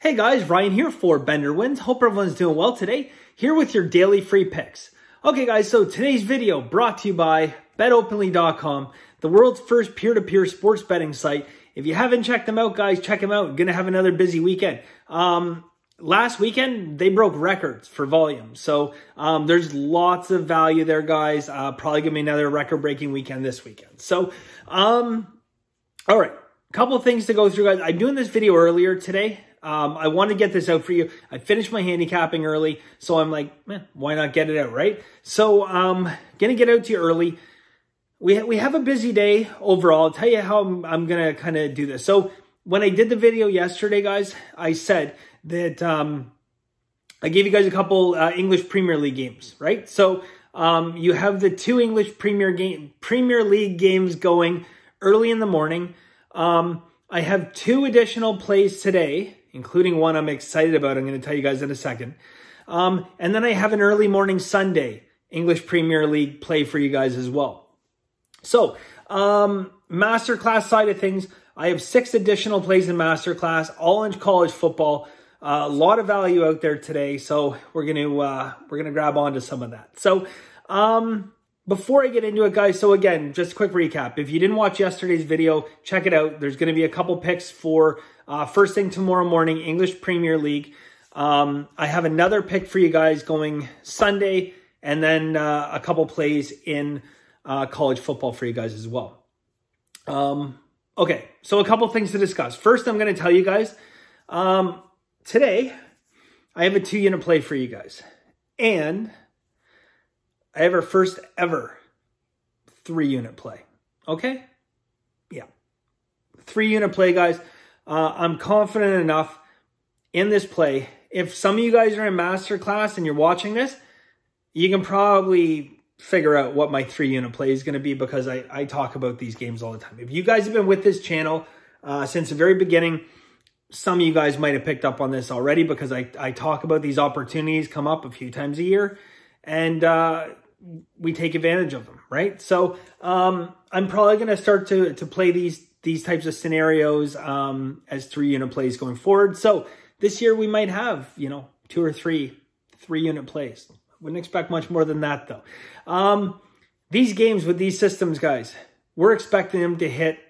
Hey guys, Ryan here for Bender Wins. Hope everyone's doing well today. Here with your daily free picks. Okay guys, so today's video brought to you by betopenly.com, the world's first peer-to-peer sports betting site. If you haven't checked them out, guys, check them out. We're gonna have another busy weekend. Last weekend, they broke records for volume. So there's lots of value there, guys. Probably gonna be another record-breaking weekend this weekend. So, all right, a couple of things to go through, guys. I'm doing this video earlier today. I want to get this out for you. I finished my handicapping early, so I'm like, why not get it out, right? So gonna get out to you early. We have a busy day overall. I'll tell you how I'm gonna kind of do this. So when I did the video yesterday, guys, I said that I gave you guys a couple English Premier League games, right? So you have the two English Premier League games going early in the morning. I have two additional plays today, including one I'm excited about. I'm going to tell you guys in a second. And then I have an early morning Sunday English Premier League play for you guys as well. So, Masterclass side of things, I have 6 additional plays in Masterclass, all in college football. A lot of value out there today, so we're gonna grab onto some of that. So, before I get into it, guys, so again, just a quick recap. If you didn't watch yesterday's video, check it out. There's going to be a couple picks for first thing tomorrow morning, English Premier League. I have another pick for you guys going Sunday, and then a couple plays in college football for you guys as well. Okay, so a couple things to discuss. First, I'm going to tell you guys, today, I have a 2-unit play for you guys. And I have our first ever 3-unit play. Okay? Yeah. 3-unit play, guys. I'm confident enough in this play. If some of you guys are in Masterclass and you're watching this, you can probably figure out what my 3-unit play is going to be because I talk about these games all the time. If you guys have been with this channel since the very beginning, some of you guys might have picked up on this already because I talk about these opportunities come up a few times a year. And we take advantage of them, right? So I'm probably going to start to play these types of scenarios as 3-unit plays going forward. So this year we might have, 2 or 3 3-unit plays. Wouldn't expect much more than that though. These games with these systems, guys, we're expecting them to hit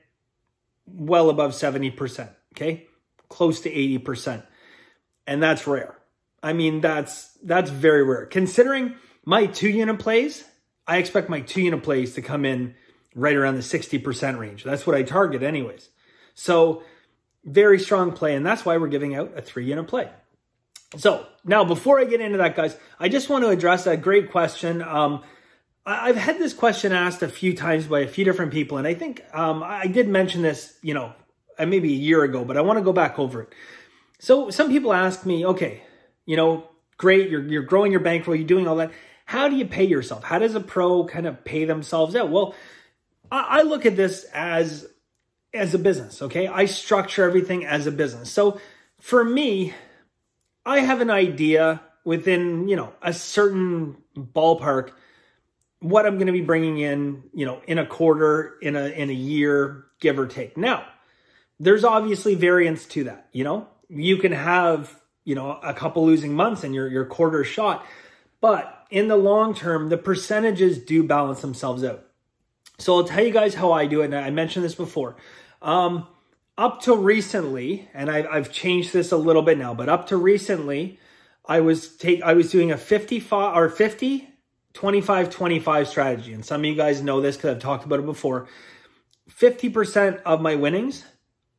well above 70%, okay? Close to 80%. And that's rare. I mean, that's very rare. Considering my 2-unit plays, I expect my 2-unit plays to come in right around the 60% range. That's what I target anyways. So very strong play, and that's why we're giving out a 3-unit play. So now before I get into that, guys, I just want to address a great question. I've had this question asked a few times by a few different people, and I think I did mention this, maybe a year ago, but I want to go back over it. So some people ask me, okay, great, you're growing your bankroll, you're doing all that. How do you pay yourself? How does a pro kind of pay themselves out? Well, I look at this as a business, okay? I structure everything as a business. So for me, I have an idea within, a certain ballpark, what I'm going to be bringing in, in a quarter, in a year, give or take. Now, there's obviously variance to that, You can have a couple losing months and your quarter shot. But in the long term, the percentages do balance themselves out. So I'll tell you guys how I do it. And I mentioned this before. Up till recently, and I've changed this a little bit now, but up to recently, I was doing a 50, 25, 25 strategy. And some of you guys know this because I've talked about it before. 50% of my winnings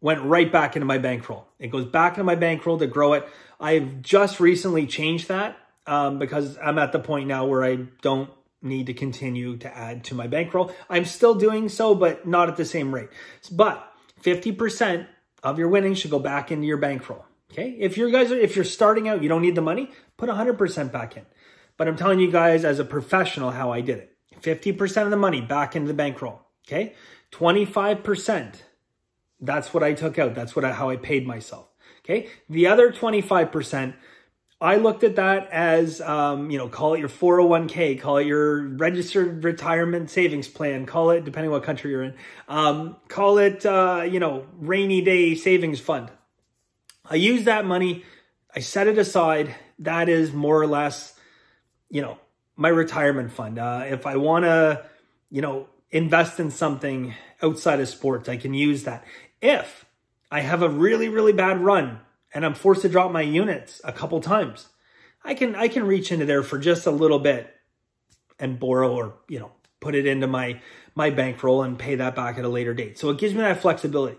went right back into my bankroll. It goes back into my bankroll to grow it. I've just recently changed that because I'm at the point now where I don't need to continue to add to my bankroll. I'm still doing so, but not at the same rate. But 50% of your winnings should go back into your bankroll. Okay? If you're starting out, you don't need the money, put 100% back in. But I'm telling you guys as a professional how I did it. 50% of the money back into the bankroll. Okay? 25%. That's what I took out. That's how I paid myself. Okay. The other 25%, I looked at that as, call it your 401k, call it your registered retirement savings plan, call it, depending what country you're in, call it, rainy day savings fund. I use that money, I set it aside. That is more or less, my retirement fund. If I want to, invest in something outside of sports, I can use that. If I have a really, really bad run and I'm forced to drop my units a couple times, I can reach into there for just a little bit and borrow or, put it into my bankroll and pay that back at a later date. So it gives me that flexibility.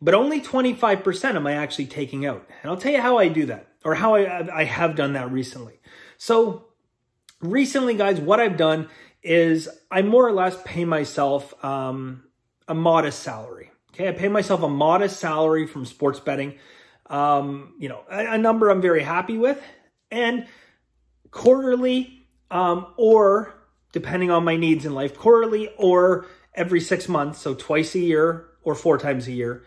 But only 25% am I actually taking out. And I'll tell you how I do that, or how I have done that recently. So recently, guys, what I've done is I more or less pay myself a modest salary. Okay, I pay myself a modest salary from sports betting. A number I'm very happy with. And quarterly, or depending on my needs in life, quarterly or every 6 months, so twice a year or 4 times a year,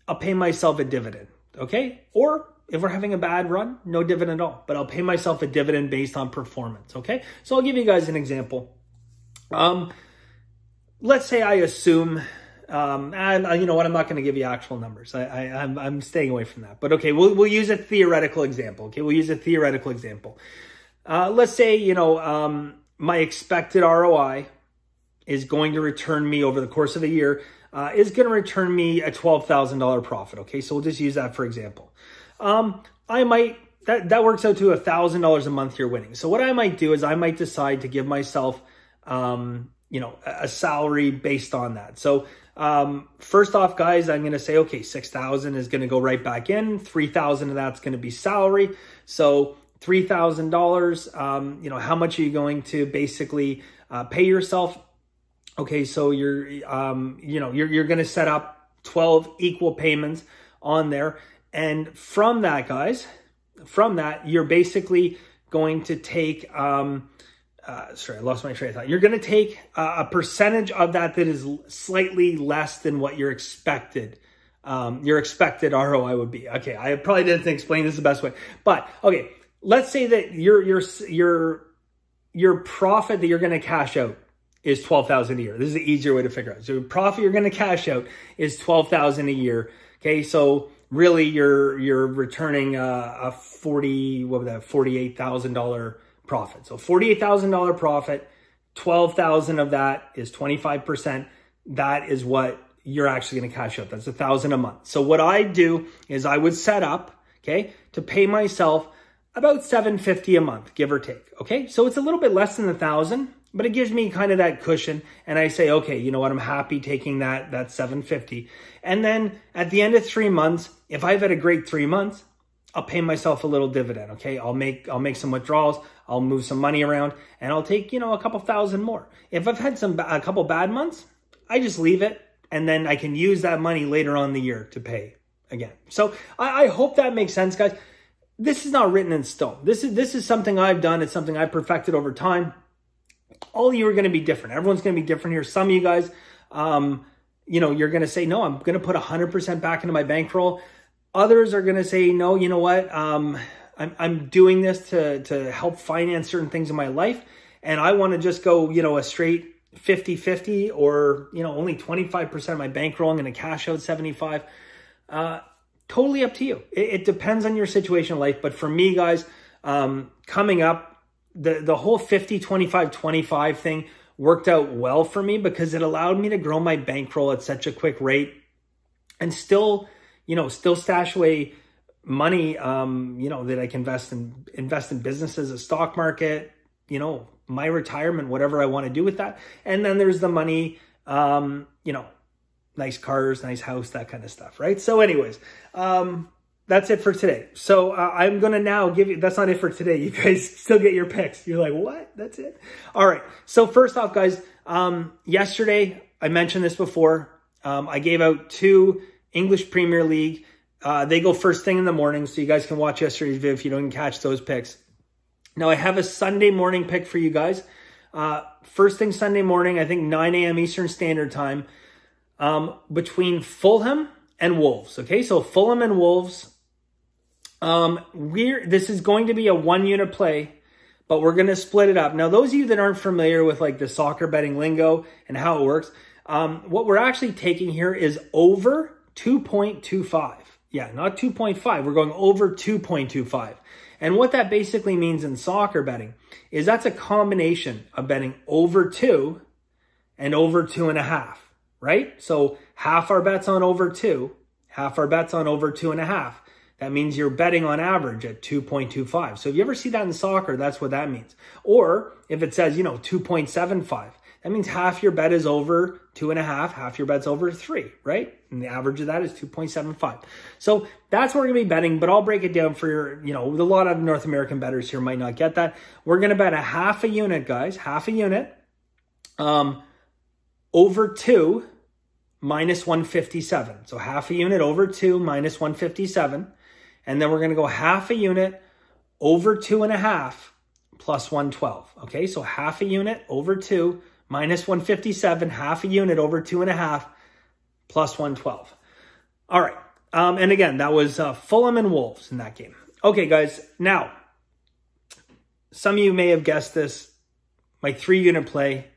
I'll pay myself a dividend, okay? Or if we're having a bad run, no dividend at all, but I'll pay myself a dividend based on performance, okay? So I'll give you guys an example. Let's say I assume, and you know what, I'm not going to give you actual numbers. I'm staying away from that. But okay, we'll use a theoretical example, okay? We'll use a theoretical example. Let's say, my expected ROI is going to return me over the course of a year, is going to return me a $12,000 profit. Okay, so we'll just use that for example. I might, that works out to $1,000 a month you're winning. So what I might do is I might decide to give myself, a salary based on that. So first off, guys, I'm going to say, okay, 6,000 is going to go right back in. 3,000 of that's going to be salary. So $3,000, how much are you going to basically pay yourself? Okay, so you're going to set up 12 equal payments on there. And from that, guys, you're basically going to take, sorry, I lost my train of thought. You're going to take a percentage of that is slightly less than what your expected ROI would be. Okay, I probably didn't explain this the best way, but okay, let's say that your profit that you're going to cash out is $12,000 a year. This is the easier way to figure out. So profit you're going to cash out is $12,000 a year. Okay, so really you're returning a $48,000 profit. So $48,000 profit, 12,000 of that is 25%. That is what you're actually going to cash out. That's $1,000 a month. So what I do is I would set up, okay, to pay myself about $750 a month, give or take. Okay, so it's a little bit less than $1,000, but it gives me kind of that cushion. And I say, okay, you know what? I'm happy taking that $750. And then at the end of 3 months, if I've had a great 3 months, I'll pay myself a little dividend. Okay, I'll make some withdrawals. I'll move some money around, and I'll take a couple thousand more. If I've had a couple bad months, I just leave it, and then I can use that money later on in the year to pay again. So I hope that makes sense, guys. This is not written in stone. This is something I've done. It's something I've perfected over time. All of you are going to be different. Everyone's going to be different here. Some of you guys, you're going to say, no, I'm going to put 100% back into my bankroll. Others are going to say, no, you know what? I'm doing this to help finance certain things in my life. And I want to just go, a straight 50-50 or, only 25% of my bankroll. I'm going to cash out 75. Totally up to you. It depends on your situation in life. But for me, guys, coming up, the whole 50-25-25 thing worked out well for me because it allowed me to grow my bankroll at such a quick rate and still stash away money, that I can invest in businesses, a stock market, my retirement, whatever I want to do with that. And then there's the money, nice cars, nice house, that kind of stuff, right? So anyways, that's it for today. So I'm going to now give you, that's not it for today. You guys still get your picks. You're like, what? That's it? All right. So first off, guys, yesterday, I mentioned this before. I gave out 2 English Premier League. They go first thing in the morning, so you guys can watch yesterday's video if you don't catch those picks. Now, I have a Sunday morning pick for you guys. First thing Sunday morning, I think 9 a.m. Eastern Standard Time, between Fulham and Wolves. Okay, so Fulham and Wolves. This is going to be a 1-unit play, but we're going to split it up. Now, those of you that aren't familiar with like the soccer betting lingo and how it works, what we're actually taking here is over 2.25. Yeah, not 2.5. We're going over 2.25. And what that basically means in soccer betting is that's a combination of betting over 2 and over 2.5, right? So half our bets on over 2, half our bets on over 2.5. That means you're betting on average at 2.25. So if you ever see that in soccer, that's what that means. Or if it says, 2.75, that means half your bet is over 2.5, half your bet's over 3, right? And the average of that is 2.75. So that's what we're going to be betting, but I'll break it down for a lot of North American bettors here might not get that. We're going to bet a half a unit, guys, half a unit, over 2 minus 157. So half a unit over 2 minus 157. And then we're going to go half a unit over 2.5 plus 112. Okay, so half a unit over 2 minus 157, half a unit over 2.5 plus 112. All right. And again, that was Fulham and Wolves in that game. Okay, guys. Now, some of you may have guessed this. My 3-unit play.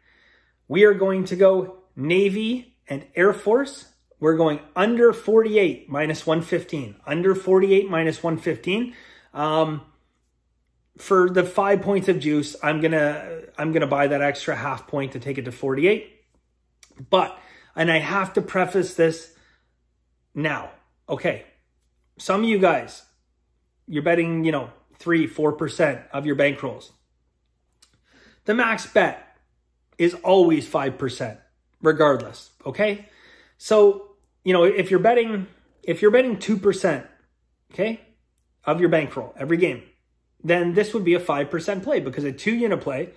We are going to go Navy and Air Force. We're going under 48 minus 115. Under 48 minus 115. For the 5 points of juice, I'm gonna buy that extra half point to take it to 48. And I have to preface this now. Okay, some of you guys, you're betting 3-4% of your bankrolls. The max bet is always 5%, regardless. Okay, so if you're betting 2%, okay, of your bankroll every game, then this would be a 5% play because a 2-unit play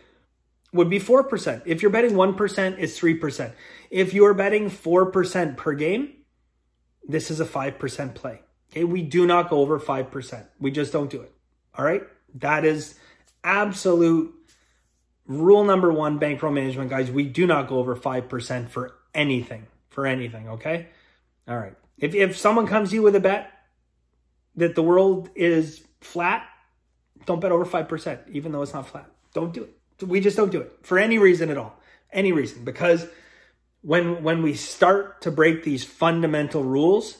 would be 4%. If you're betting 1%, it's 3%. If you're betting 4% per game, this is a 5% play. Okay, we do not go over 5%. We just don't do it. All right, that is absolute rule number 1, bankroll management, guys. We do not go over 5% for anything. Okay. All right. If someone comes to you with a bet that the world is flat, don't bet over 5%, even though it's not flat. Don't do it. We just don't do it for any reason at all. Any reason. Because when we start to break these fundamental rules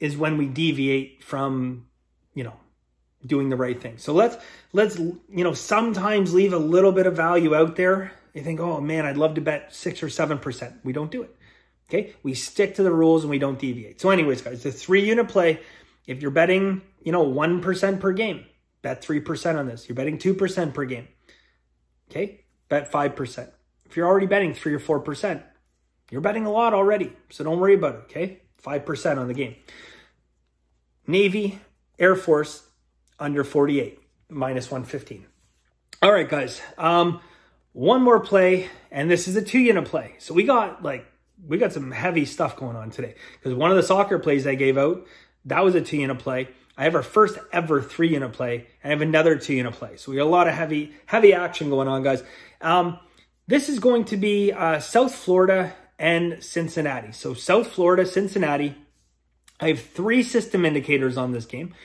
is when we deviate from, doing the right thing. So let's sometimes leave a little bit of value out there. You think, oh man, I'd love to bet 6 or 7%. We don't do it. Okay. We stick to the rules and we don't deviate. So anyways, guys, the 3-unit play, if you're betting, 1% per game, bet 3% on this. You're betting 2% per game. Okay. Bet 5%. If you're already betting 3 or 4%, you're betting a lot already. So don't worry about it. Okay. 5% on the game. Navy, Air Force, under 48, minus 115. All right, guys. One more play, and this is a 2-unit play. So we got some heavy stuff going on today because one of the soccer plays I gave out, that was a 2-unit play. I have our first ever 3-unit play. I have another 2-unit play. So we got a lot of heavy action going on, guys. This is going to be South Florida and Cincinnati. So South Florida, Cincinnati. I have 3 system indicators on this game.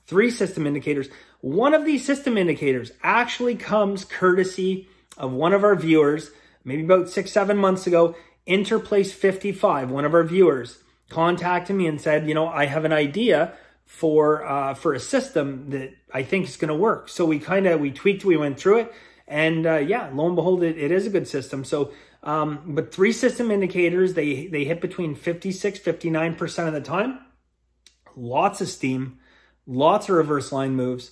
3 system indicators. One of these system indicators actually comes courtesy of one of our viewers, maybe about 6-7 months ago. Interplace 55, one of our viewers, contacted me and said, I have an idea for a system that I think is going to work. So we tweaked, we went through it, and yeah, lo and behold, it is a good system. So, but 3 system indicators, they hit between 56-59% of the time. Lots of steam, lots of reverse line moves,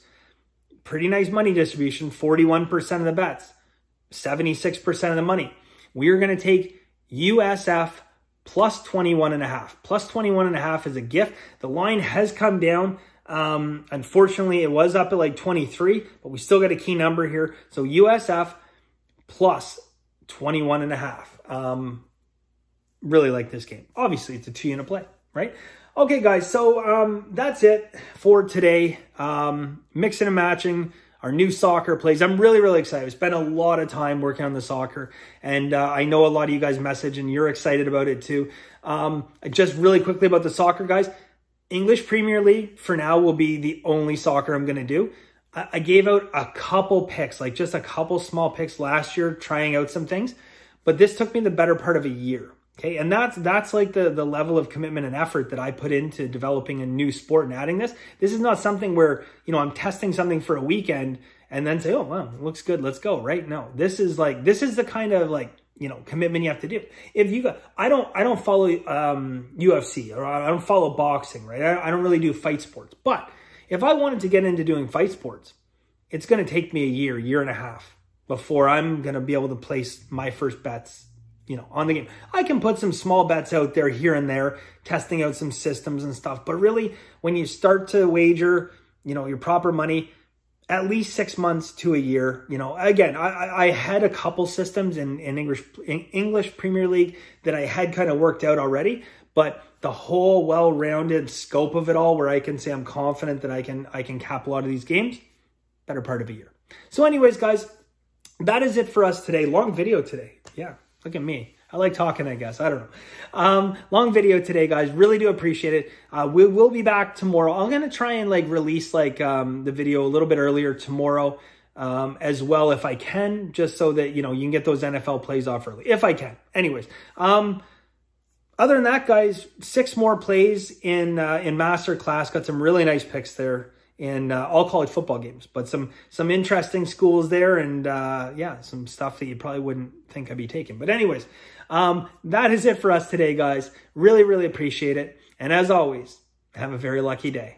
pretty nice money distribution, 41% of the bets, 76% of the money. We are going to take USF plus 21.5. Plus 21.5 is a gift. The line has come down. Unfortunately, it was up at like 23, but we still got a key number here. So USF plus 21.5. Really like this game. Obviously, it's a 2-unit play, right? Okay, guys, so that's it for today. Mixing and matching our new soccer plays. I'm really, really excited. I spent a lot of time working on the soccer, and I know a lot of you guys message, and you're excited about it too. Just really quickly about the soccer, guys. English Premier League, for now, will be the only soccer I'm going to do. I gave out a couple picks, like just a couple small picks last year, trying out some things, but this took me the better part of a year. Okay, and that's like the level of commitment and effort that I put into developing a new sport and adding this. This is not something where, you know, I'm testing something for a weekend and then say, oh, wow, it looks good, let's go, right? No, this is the kind of like, you know, commitment you have to do. If you got, I don't follow UFC, or I don't follow boxing, right? I don't really do fight sports. But if I wanted to get into doing fight sports, it's going to take me a year and a half before I'm going to be able to place my first bets, you know, on the game. I can put some small bets out there here and there, testing out some systems and stuff. But really, when you start to wager, you know, your proper money, at least 6 months to a year. You know, again, I had a couple systems in English Premier League that I had kind of worked out already, but the whole well-rounded scope of it all, where I can say I'm confident that I can cap a lot of these games, better part of a year. So anyways, guys, that is it for us today. Long video today. Yeah, look at me. I like talking, I guess. I don't know. Long video today, guys. Really do appreciate it. We will be back tomorrow. I'm going to try and like release like the video a little bit earlier tomorrow as well, if I can, just so that, you know, you can get those NFL plays off early, if I can. Anyways, other than that, guys, 6 more plays in Masterclass. Got some really nice picks there in all college football games, but some interesting schools there, and yeah, some stuff that you probably wouldn't think I'd be taking. But anyways, that is it for us today, guys. Really, really appreciate it. And as always, have a very lucky day.